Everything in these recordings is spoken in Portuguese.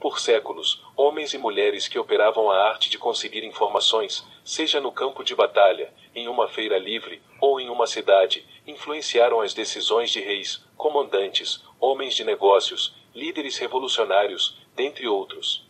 por séculos, homens e mulheres que operavam a arte de conseguir informações, seja no campo de batalha, em uma feira livre, ou em uma cidade, influenciaram as decisões de reis, comandantes, homens de negócios, líderes revolucionários, dentre outros.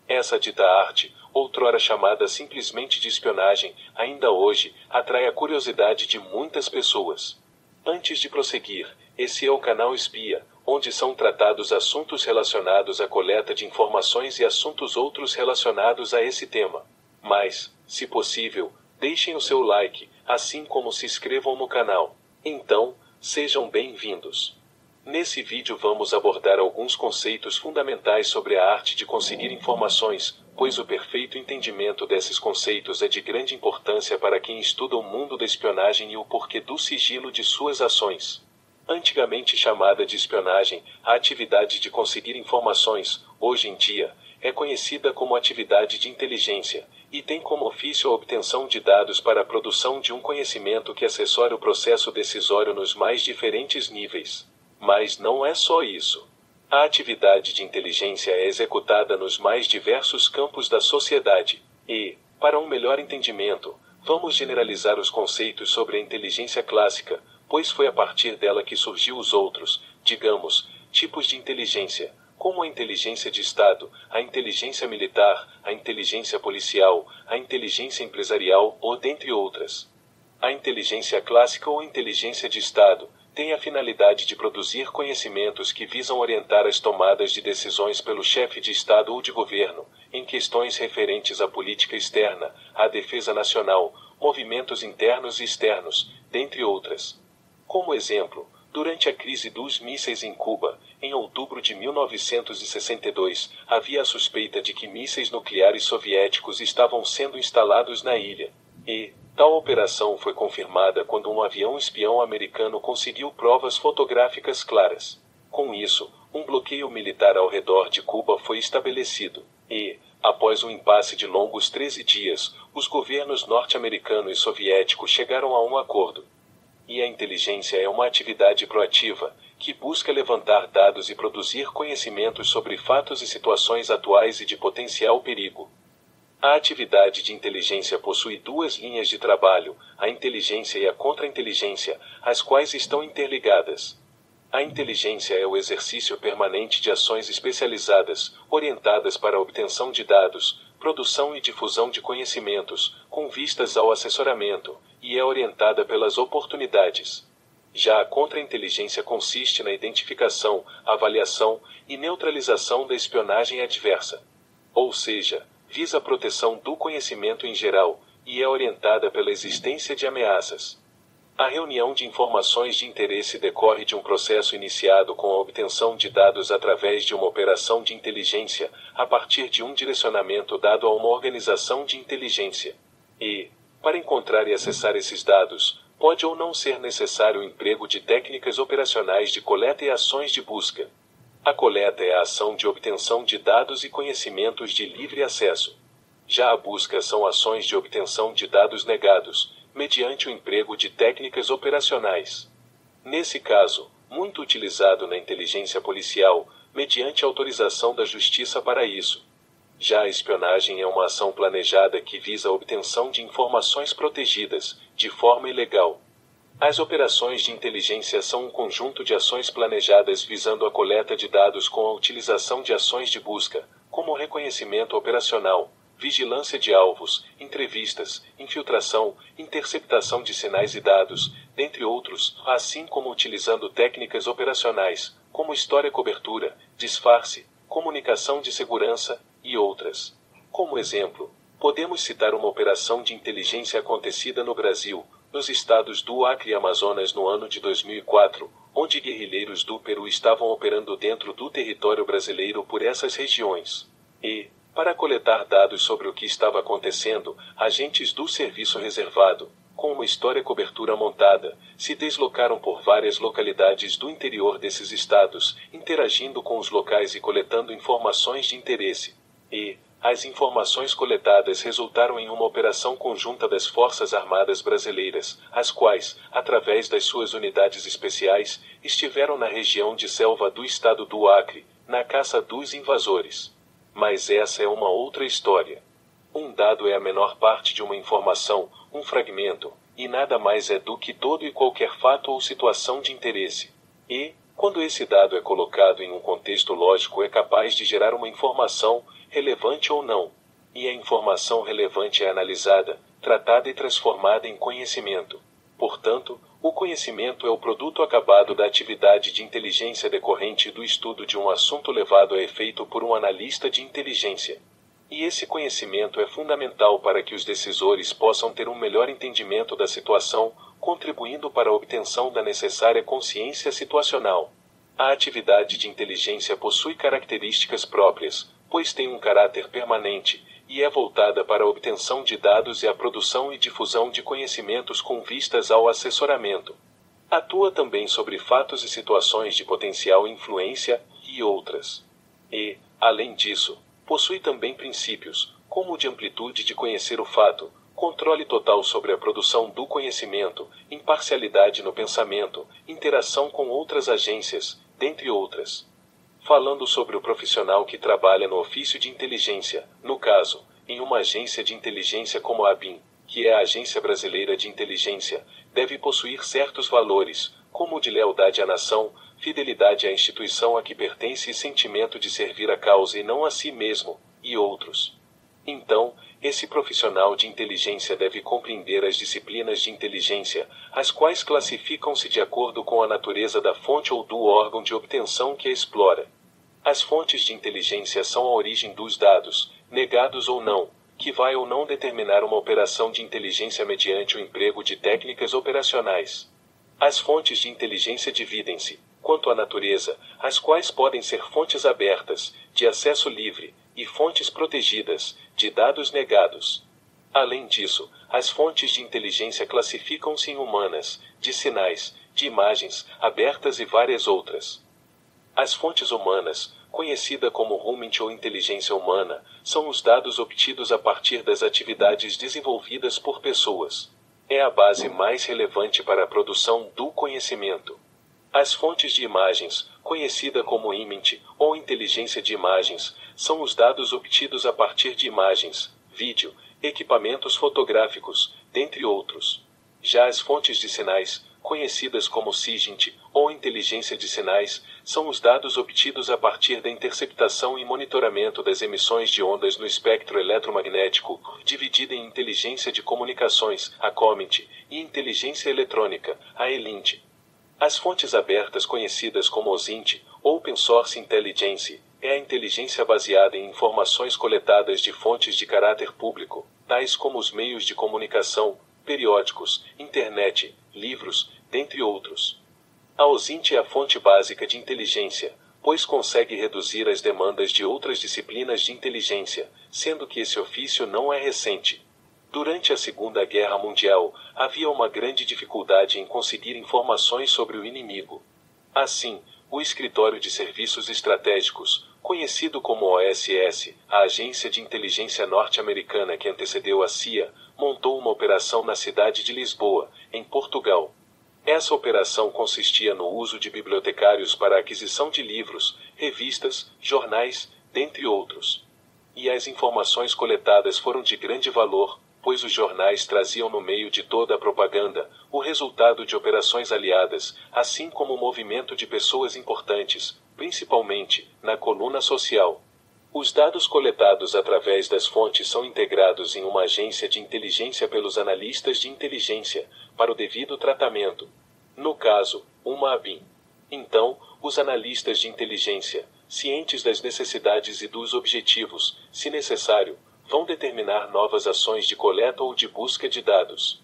Essa dita arte, outrora chamada simplesmente de espionagem, ainda hoje, atrai a curiosidade de muitas pessoas. Antes de prosseguir, esse é o canal Espia, onde são tratados assuntos relacionados à coleta de informações e assuntos outros relacionados a esse tema. Mas, se possível, deixem o seu like, assim como se inscrevam no canal. Então, sejam bem-vindos. Nesse vídeo vamos abordar alguns conceitos fundamentais sobre a arte de conseguir informações, pois o perfeito entendimento desses conceitos é de grande importância para quem estuda o mundo da espionagem e o porquê do sigilo de suas ações. Antigamente chamada de espionagem, a atividade de conseguir informações, hoje em dia, é conhecida como atividade de inteligência, e tem como ofício a obtenção de dados para a produção de um conhecimento que assessore o processo decisório nos mais diferentes níveis. Mas não é só isso. A atividade de inteligência é executada nos mais diversos campos da sociedade, e, para um melhor entendimento, vamos generalizar os conceitos sobre a inteligência clássica, pois foi a partir dela que surgiu os outros, digamos, tipos de inteligência, como a inteligência de Estado, a inteligência militar, a inteligência policial, a inteligência empresarial ou dentre outras. A inteligência clássica ou inteligência de Estado tem a finalidade de produzir conhecimentos que visam orientar as tomadas de decisões pelo chefe de Estado ou de governo, em questões referentes à política externa, à defesa nacional, movimentos internos e externos, dentre outras. Como exemplo, durante a crise dos mísseis em Cuba, em outubro de 1962, havia a suspeita de que mísseis nucleares soviéticos estavam sendo instalados na ilha. E tal operação foi confirmada quando um avião espião americano conseguiu provas fotográficas claras. Com isso, um bloqueio militar ao redor de Cuba foi estabelecido. E, após um impasse de longos 13 dias, os governos norte-americano e soviético chegaram a um acordo. E a inteligência é uma atividade proativa, que busca levantar dados e produzir conhecimentos sobre fatos e situações atuais e de potencial perigo. A atividade de inteligência possui duas linhas de trabalho, a inteligência e a contra-inteligência, as quais estão interligadas. A inteligência é o exercício permanente de ações especializadas, orientadas para a obtenção de dados, produção e difusão de conhecimentos, com vistas ao assessoramento, e é orientada pelas oportunidades. Já a contra-inteligência consiste na identificação, avaliação e neutralização da espionagem adversa. Ou seja, visa a proteção do conhecimento em geral, e é orientada pela existência de ameaças. A reunião de informações de interesse decorre de um processo iniciado com a obtenção de dados através de uma operação de inteligência, a partir de um direcionamento dado a uma organização de inteligência. E, para encontrar e acessar esses dados, pode ou não ser necessário o emprego de técnicas operacionais de coleta e ações de busca. A coleta é a ação de obtenção de dados e conhecimentos de livre acesso. Já a busca são ações de obtenção de dados negados, mediante o emprego de técnicas operacionais. Nesse caso, muito utilizado na inteligência policial, mediante autorização da justiça para isso. Já a espionagem é uma ação planejada que visa a obtenção de informações protegidas, de forma ilegal. As operações de inteligência são um conjunto de ações planejadas visando a coleta de dados com a utilização de ações de busca, como reconhecimento operacional, vigilância de alvos, entrevistas, infiltração, interceptação de sinais e dados, dentre outros, assim como utilizando técnicas operacionais, como história-cobertura, disfarce, comunicação de segurança, e outras. Como exemplo, podemos citar uma operação de inteligência acontecida no Brasil, nos estados do Acre e Amazonas no ano de 2004, onde guerrilheiros do Peru estavam operando dentro do território brasileiro por essas regiões. E, para coletar dados sobre o que estava acontecendo, agentes do Serviço Reservado, com uma história-cobertura montada, se deslocaram por várias localidades do interior desses estados, interagindo com os locais e coletando informações de interesse. E, as informações coletadas resultaram em uma operação conjunta das Forças Armadas Brasileiras, as quais, através das suas unidades especiais, estiveram na região de selva do estado do Acre, na caça dos invasores. Mas essa é uma outra história. Um dado é a menor parte de uma informação, um fragmento, e nada mais é do que todo e qualquer fato ou situação de interesse. E, quando esse dado é colocado em um contexto lógico, é capaz de gerar uma informação, relevante ou não. E a informação relevante é analisada, tratada e transformada em conhecimento. Portanto, o conhecimento é o produto acabado da atividade de inteligência decorrente do estudo de um assunto levado a efeito por um analista de inteligência. E esse conhecimento é fundamental para que os decisores possam ter um melhor entendimento da situação, contribuindo para a obtenção da necessária consciência situacional. A atividade de inteligência possui características próprias, pois tem um caráter permanente, e é voltada para a obtenção de dados e a produção e difusão de conhecimentos com vistas ao assessoramento. Atua também sobre fatos e situações de potencial influência, e outras. E, além disso, possui também princípios, como o de amplitude de conhecer o fato, controle total sobre a produção do conhecimento, imparcialidade no pensamento, interação com outras agências, dentre outras. Falando sobre o profissional que trabalha no ofício de inteligência, no caso, em uma agência de inteligência como a ABIN, que é a Agência Brasileira de Inteligência, deve possuir certos valores, como o de lealdade à nação, fidelidade à instituição a que pertence e sentimento de servir a causa e não a si mesmo, e outros. Então, esse profissional de inteligência deve compreender as disciplinas de inteligência, as quais classificam-se de acordo com a natureza da fonte ou do órgão de obtenção que a explora. As fontes de inteligência são a origem dos dados, negados ou não, que vai ou não determinar uma operação de inteligência mediante o emprego de técnicas operacionais. As fontes de inteligência dividem-se, quanto à natureza, as quais podem ser fontes abertas, de acesso livre, e fontes protegidas, de dados negados. Além disso, as fontes de inteligência classificam-se em humanas, de sinais, de imagens, abertas e várias outras. As fontes humanas, conhecida como Rumint ou inteligência humana, são os dados obtidos a partir das atividades desenvolvidas por pessoas. É a base mais relevante para a produção do conhecimento. As fontes de imagens, conhecida como Imint, ou inteligência de imagens, são os dados obtidos a partir de imagens, vídeo, equipamentos fotográficos, dentre outros. Já as fontes de sinais, conhecidas como SIGINT, ou inteligência de sinais, são os dados obtidos a partir da interceptação e monitoramento das emissões de ondas no espectro eletromagnético, dividida em inteligência de comunicações, a COMINT, e inteligência eletrônica, a ELINT. As fontes abertas conhecidas como OSINT, Open Source Intelligence, é a inteligência baseada em informações coletadas de fontes de caráter público, tais como os meios de comunicação, periódicos, internet, livros, dentre outros. A OSINT é a fonte básica de inteligência, pois consegue reduzir as demandas de outras disciplinas de inteligência, sendo que esse ofício não é recente. Durante a Segunda Guerra Mundial, havia uma grande dificuldade em conseguir informações sobre o inimigo. Assim, o Escritório de Serviços Estratégicos, conhecido como OSS, a agência de inteligência norte-americana que antecedeu a CIA, montou uma operação na cidade de Lisboa, em Portugal. Essa operação consistia no uso de bibliotecários para a aquisição de livros, revistas, jornais, dentre outros. E as informações coletadas foram de grande valor, pois os jornais traziam no meio de toda a propaganda o resultado de operações aliadas, assim como o movimento de pessoas importantes, principalmente na coluna social. Os dados coletados através das fontes são integrados em uma agência de inteligência pelos analistas de inteligência, para o devido tratamento. No caso, uma ABIN. Então, os analistas de inteligência, cientes das necessidades e dos objetivos, se necessário, vão determinar novas ações de coleta ou de busca de dados.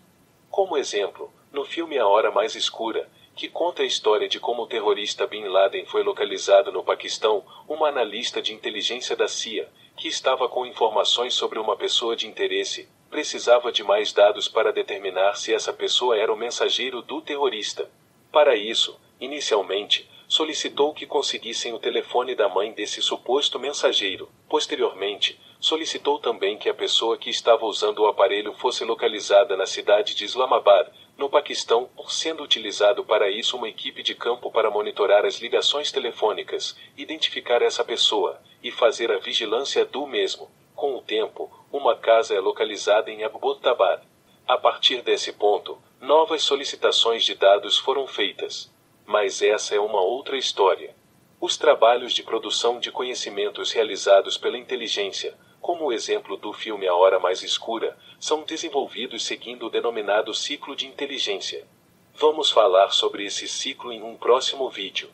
Como exemplo, no filme A Hora Mais Escura, que conta a história de como o terrorista Bin Laden foi localizado no Paquistão, uma analista de inteligência da CIA, que estava com informações sobre uma pessoa de interesse, precisava de mais dados para determinar se essa pessoa era o mensageiro do terrorista. Para isso, inicialmente, solicitou que conseguissem o telefone da mãe desse suposto mensageiro. Posteriormente, solicitou também que a pessoa que estava usando o aparelho fosse localizada na cidade de Islamabad, no Paquistão, sendo utilizado para isso uma equipe de campo para monitorar as ligações telefônicas, identificar essa pessoa, e fazer a vigilância do mesmo. Com o tempo, uma casa é localizada em Abbottabad. A partir desse ponto, novas solicitações de dados foram feitas. Mas essa é uma outra história. Os trabalhos de produção de conhecimentos realizados pela inteligência, como o exemplo do filme A Hora Mais Escura, são desenvolvidos seguindo o denominado ciclo de inteligência. Vamos falar sobre esse ciclo em um próximo vídeo.